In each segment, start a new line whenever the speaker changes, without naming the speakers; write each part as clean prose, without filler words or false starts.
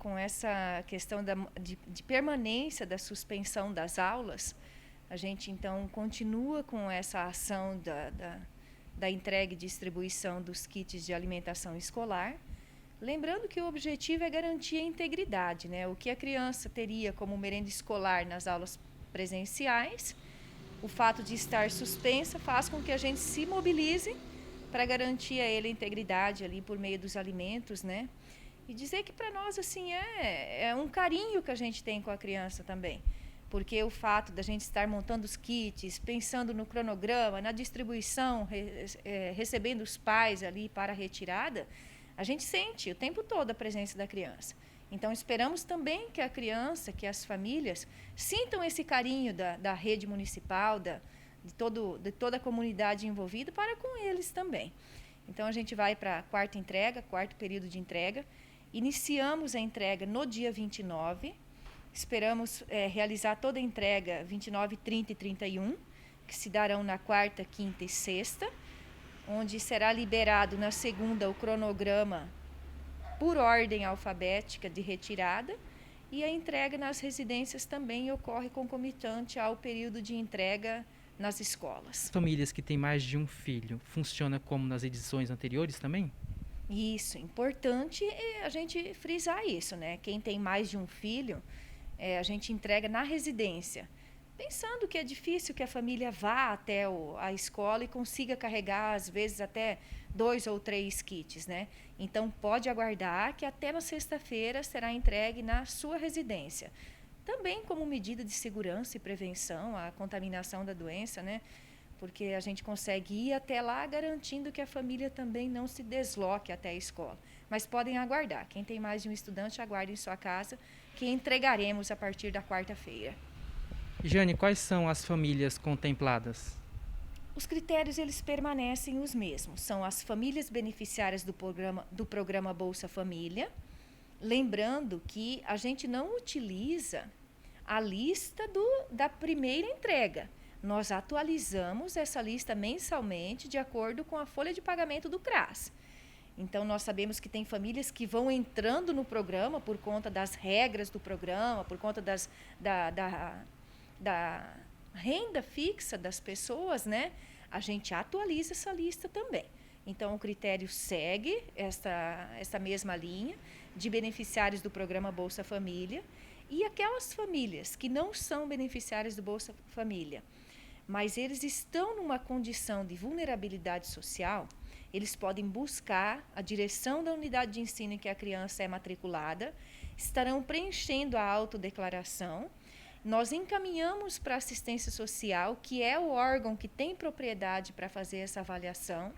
com essa questão de permanência da suspensão das aulas, a gente então continua com essa ação da entrega e distribuição dos kits de alimentação escolar, lembrando que o objetivo é garantir a integridade, né? O que a criança teria como merenda escolar nas aulas presenciais, o fato de estar suspensa faz com que a gente se mobilize para garantir a ele a integridade ali por meio dos alimentos, né? E dizer que para nós assim é um carinho que a gente tem com a criança também, porque o fato da gente estar montando os kits, pensando no cronograma, na distribuição, recebendo os pais ali para a retirada, a gente sente o tempo todo a presença da criança. Então, esperamos também que a criança, que as famílias, sintam esse carinho da rede municipal, de toda a comunidade envolvida, para com eles também. Então, a gente vai para a quarto período de entrega. Iniciamos a entrega no dia 29. Esperamos realizar toda a entrega 29, 30 e 31, que se darão na quarta, quinta e sexta, onde será liberado na segunda o cronograma por ordem alfabética de retirada, e a entrega nas residências também ocorre concomitante ao período de entrega nas escolas.
Famílias que têm mais de um filho, funciona como nas edições anteriores também?
Isso, importante a gente frisar isso, né? Quem tem mais de um filho, a gente entrega na residência, pensando que é difícil que a família vá até a escola e consiga carregar, às vezes, até 2 ou 3 kits, né? Então, pode aguardar que até na sexta-feira será entregue na sua residência. Também como medida de segurança e prevenção à contaminação da doença, né? Porque a gente consegue ir até lá garantindo que a família também não se desloque até a escola. Mas podem aguardar. Quem tem mais de um estudante, aguarde em sua casa, que entregaremos a partir da quarta-feira.
Jane, quais são as famílias contempladas?
Os critérios eles permanecem os mesmos. São as famílias beneficiárias do programa Bolsa Família. Lembrando que a gente não utiliza a lista da primeira entrega. Nós atualizamos essa lista mensalmente de acordo com a folha de pagamento do CRAS. Então, nós sabemos que tem famílias que vão entrando no programa por conta das regras do programa, por conta da renda fixa das pessoas, né? A gente atualiza essa lista também. Então, o critério segue essa mesma linha de beneficiários do programa Bolsa Família, e aquelas famílias que não são beneficiárias do Bolsa Família, mas eles estão numa condição de vulnerabilidade social, eles podem buscar a direção da unidade de ensino em que a criança é matriculada, estarão preenchendo a autodeclaração. Nós encaminhamos para a assistência social, que é o órgão que tem propriedade para fazer essa avaliação,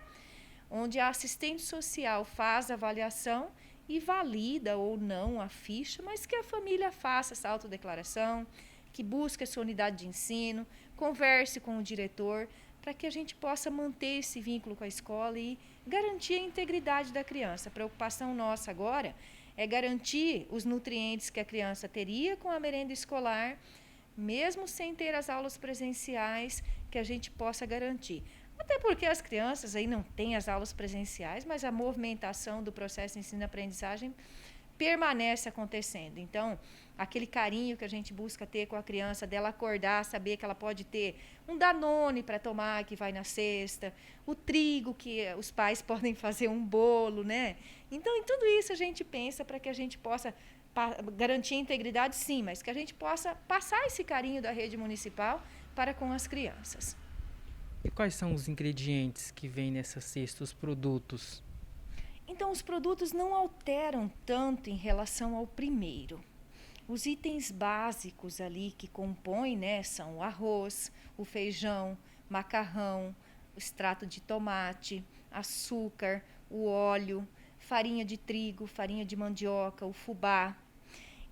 onde a assistente social faz a avaliação e valida ou não a ficha, mas que a família faça essa autodeclaração, que busque a sua unidade de ensino, converse com o diretor, para que a gente possa manter esse vínculo com a escola e garantir a integridade da criança. A preocupação nossa agora é garantir os nutrientes que a criança teria com a merenda escolar, mesmo sem ter as aulas presenciais, que a gente possa garantir. Até porque as crianças aí não têm as aulas presenciais, mas a movimentação do processo de ensino-aprendizagem permanece acontecendo. Então, aquele carinho que a gente busca ter com a criança, dela acordar, saber que ela pode ter um Danone para tomar, que vai na cesta, o trigo, que os pais podem fazer um bolo, né? Então, em tudo isso a gente pensa para que a gente possa garantir a integridade, sim, mas que a gente possa passar esse carinho da rede municipal para com as crianças.
E quais são os ingredientes que vêm nessa cesta, os produtos?
Então, os produtos não alteram tanto em relação ao primeiro. Os itens básicos ali que compõem, né, são o arroz, o feijão, macarrão, o extrato de tomate, açúcar, o óleo, farinha de trigo, farinha de mandioca, o fubá.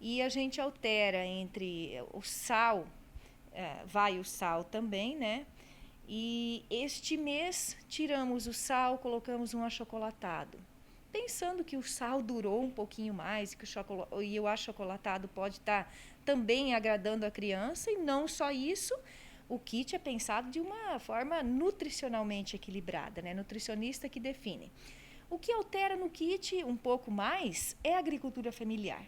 E a gente altera entre o sal, vai o sal também, né? E este mês tiramos o sal, colocamos um achocolatado. Pensando que o sal durou um pouquinho mais e o achocolatado pode estar também agradando a criança, e não só isso, o kit é pensado de uma forma nutricionalmente equilibrada, né? Nutricionista que define. O que altera no kit um pouco mais é a agricultura familiar.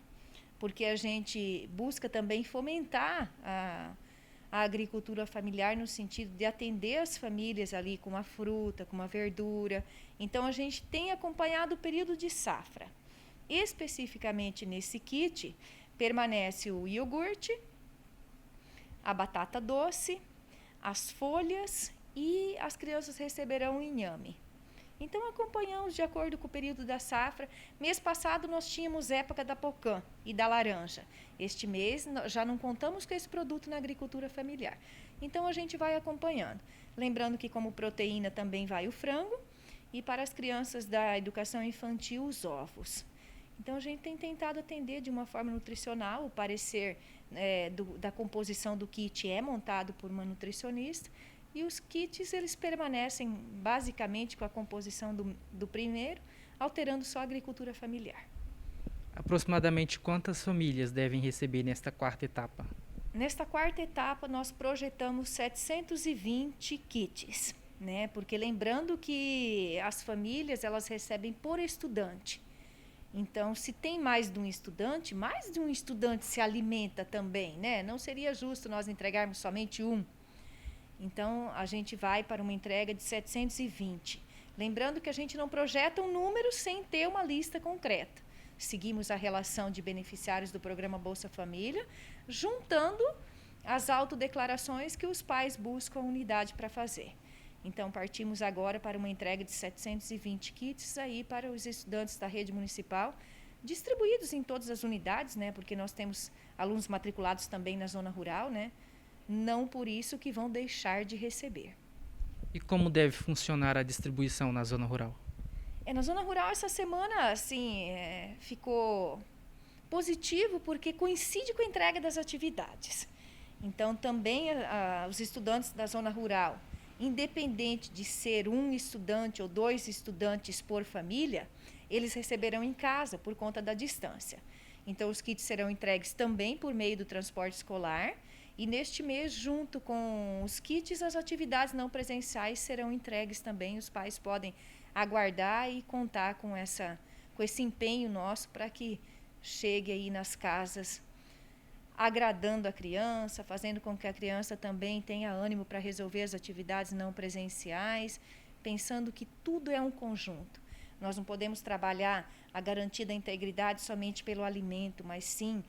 porque a gente busca também fomentar a agricultura familiar no sentido de atender as famílias ali com uma fruta, com uma verdura. Então, a gente tem acompanhado o período de safra. Especificamente nesse kit, permanece o iogurte, a batata doce, as folhas e as crianças receberão o inhame. Então, acompanhamos de acordo com o período da safra. Mês passado, nós tínhamos época da pocã e da laranja. Este mês, já não contamos com esse produto na agricultura familiar. Então, a gente vai acompanhando. Lembrando que, como proteína, também vai o frango. E para as crianças da educação infantil, os ovos. Então, a gente tem tentado atender de uma forma nutricional. O parecer da composição do kit é montado por uma nutricionista. E os kits, eles permanecem basicamente com a composição do primeiro, alterando só a agricultura familiar.
Aproximadamente quantas famílias devem receber nesta quarta etapa?
Nesta quarta etapa, nós projetamos 720 kits, né? Porque lembrando que as famílias, elas recebem por estudante. Então, se tem mais de um estudante se alimenta também, né? Não seria justo nós entregarmos somente um. Então, a gente vai para uma entrega de 720. Lembrando que a gente não projeta um número sem ter uma lista concreta. Seguimos a relação de beneficiários do programa Bolsa Família, juntando as autodeclarações que os pais buscam a unidade para fazer. Então, partimos agora para uma entrega de 720 kits aí para os estudantes da rede municipal, distribuídos em todas as unidades, né? Porque nós temos alunos matriculados também na zona rural, né? Não por isso que vão deixar de receber.
E como deve funcionar a distribuição na zona rural?
Na zona rural, essa semana, assim, ficou positivo porque coincide com a entrega das atividades. Então, também os estudantes da zona rural, independente de ser um estudante ou 2 estudantes por família, eles receberão em casa por conta da distância. Então, os kits serão entregues também por meio do transporte escolar. E neste mês, junto com os kits, as atividades não presenciais serão entregues também. Os pais podem aguardar e contar com esse empenho nosso para que chegue aí nas casas, agradando a criança, fazendo com que a criança também tenha ânimo para resolver as atividades não presenciais, pensando que tudo é um conjunto. Nós não podemos trabalhar a garantia da integridade somente pelo alimento, mas sim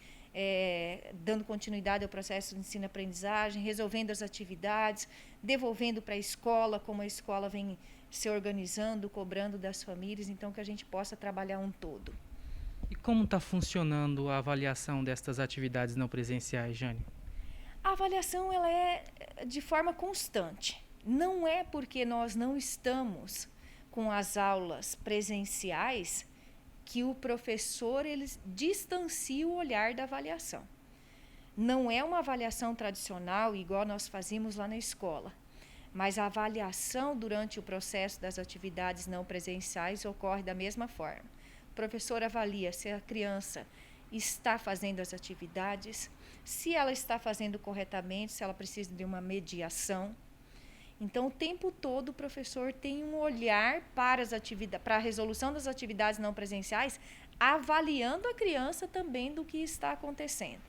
dando continuidade ao processo de ensino-aprendizagem, resolvendo as atividades, devolvendo para a escola, como a escola vem se organizando, cobrando das famílias, então que a gente possa trabalhar um todo.
E como está funcionando a avaliação destas atividades não presenciais, Jane?
A avaliação ela é de forma constante. Não é porque nós não estamos com as aulas presenciais que o professor ele distancia o olhar da avaliação. Não é uma avaliação tradicional igual nós fazíamos lá na escola, mas a avaliação durante o processo das atividades não presenciais ocorre da mesma forma. O professor avalia se a criança está fazendo as atividades, se ela está fazendo corretamente, se ela precisa de uma mediação. Então, o tempo todo, o professor tem um olhar para a resolução das atividades não presenciais, avaliando a criança também do que está acontecendo.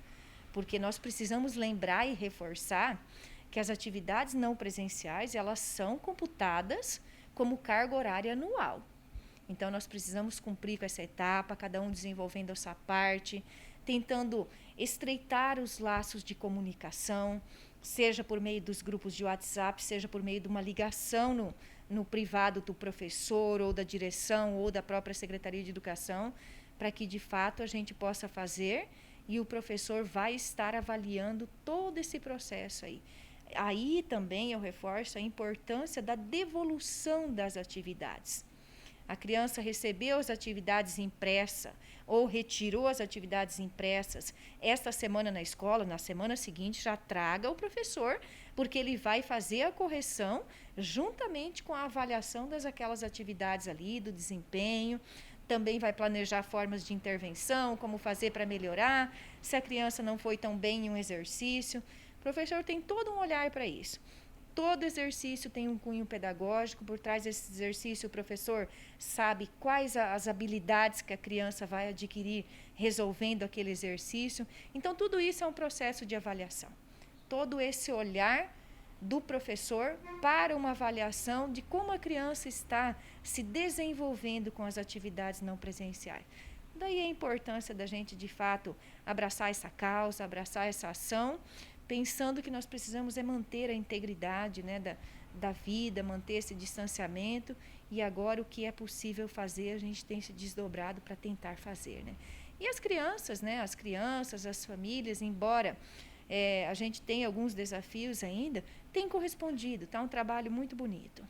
Porque nós precisamos lembrar e reforçar que as atividades não presenciais, elas são computadas como carga horária anual. Então, nós precisamos cumprir com essa etapa, cada um desenvolvendo a sua parte, tentando estreitar os laços de comunicação, seja por meio dos grupos de WhatsApp, seja por meio de uma ligação no privado do professor ou da direção ou da própria Secretaria de Educação, para que, de fato, a gente possa fazer e o professor vai estar avaliando todo esse processo aí. Aí também eu reforço a importância da devolução das atividades. A criança recebeu as atividades impressas ou retirou as atividades impressas esta semana na escola, na semana seguinte já traga o professor, porque ele vai fazer a correção juntamente com a avaliação aquelas atividades ali, do desempenho. Também vai planejar formas de intervenção, como fazer para melhorar, se a criança não foi tão bem em um exercício. O professor tem todo um olhar para isso. Todo exercício tem um cunho pedagógico, por trás desse exercício o professor sabe quais as habilidades que a criança vai adquirir resolvendo aquele exercício. Então, tudo isso é um processo de avaliação. Todo esse olhar do professor para uma avaliação de como a criança está se desenvolvendo com as atividades não presenciais. Daí a importância da gente, de fato, abraçar essa causa, abraçar essa ação, pensando que nós precisamos é manter a integridade, né, da vida, manter esse distanciamento, e agora o que é possível fazer, a gente tem se desdobrado para tentar fazer, né? E as crianças, né, as famílias, embora a gente tenha alguns desafios ainda, tem correspondido, está um trabalho muito bonito.